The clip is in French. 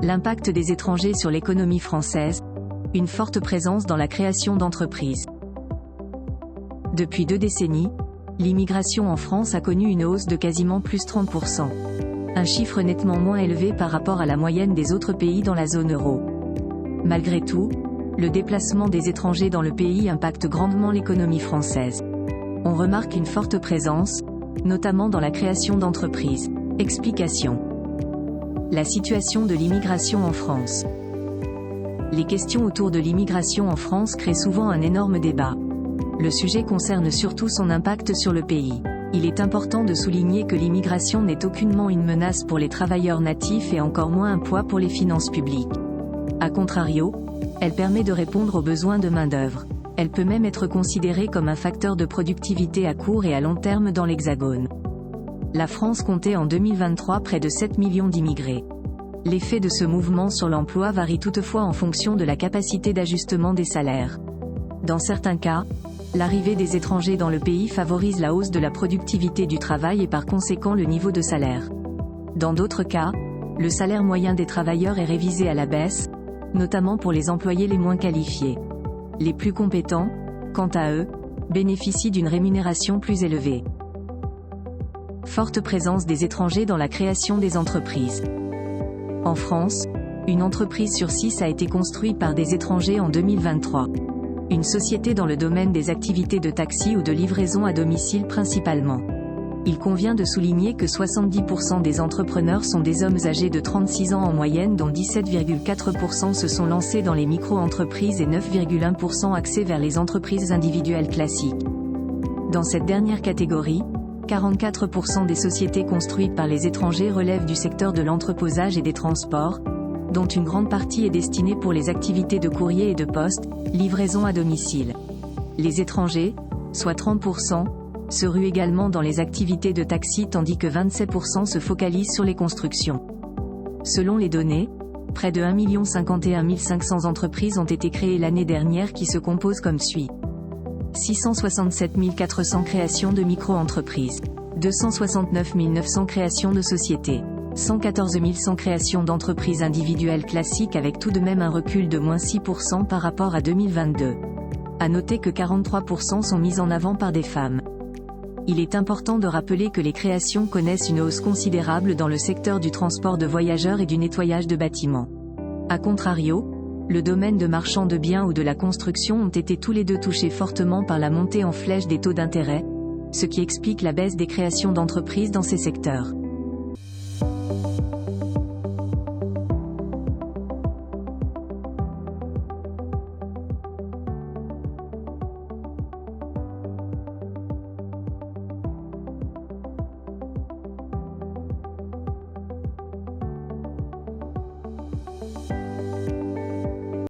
L'impact des étrangers sur l'économie française, une forte présence dans la création d'entreprises. Depuis 2 décennies, l'immigration en France a connu une hausse de quasiment plus 30%. Un chiffre nettement moins élevé par rapport à la moyenne des autres pays dans la zone euro. Malgré tout, le déplacement des étrangers dans le pays impacte grandement l'économie française. On remarque une forte présence, notamment dans la création d'entreprises. Explication. La situation de l'immigration en France. Les questions autour de l'immigration en France créent souvent un énorme débat. Le sujet concerne surtout son impact sur le pays. Il est important de souligner que l'immigration n'est aucunement une menace pour les travailleurs natifs et encore moins un poids pour les finances publiques. A contrario, elle permet de répondre aux besoins de main-d'œuvre. Elle peut même être considérée comme un facteur de productivité à court et à long terme dans l'Hexagone. La France comptait en 2023 près de 7 millions d'immigrés. L'effet de ce mouvement sur l'emploi varie toutefois en fonction de la capacité d'ajustement des salaires. Dans certains cas, l'arrivée des étrangers dans le pays favorise la hausse de la productivité du travail et par conséquent le niveau de salaire. Dans d'autres cas, le salaire moyen des travailleurs est révisé à la baisse, notamment pour les employés les moins qualifiés. Les plus compétents, quant à eux, bénéficient d'une rémunération plus élevée. Forte présence des étrangers dans la création des entreprises. En France, une entreprise sur 6 a été construite par des étrangers en 2023. Une société dans le domaine des activités de taxi ou de livraison à domicile principalement. Il convient de souligner que 70% des entrepreneurs sont des hommes âgés de 36 ans en moyenne, dont 17,4% se sont lancés dans les micro-entreprises et 9,1% axés vers les entreprises individuelles classiques. Dans cette dernière catégorie, 44% des sociétés construites par les étrangers relèvent du secteur de l'entreposage et des transports, dont une grande partie est destinée pour les activités de courrier et de poste, livraison à domicile. Les étrangers, soit 30%, se ruent également dans les activités de taxi tandis que 27% se focalisent sur les constructions. Selon les données, près de 1 051 500 entreprises ont été créées l'année dernière qui se composent comme suit. 667 400 créations de micro-entreprises, 269 900 créations de sociétés, 114 100 créations d'entreprises individuelles classiques avec tout de même un recul de moins 6% par rapport à 2022. À noter que 43% sont mises en avant par des femmes. Il est important de rappeler que les créations connaissent une hausse considérable dans le secteur du transport de voyageurs et du nettoyage de bâtiments. A contrario, le domaine de marchand de biens ou de la construction ont été tous les deux touchés fortement par la montée en flèche des taux d'intérêt, ce qui explique la baisse des créations d'entreprises dans ces secteurs.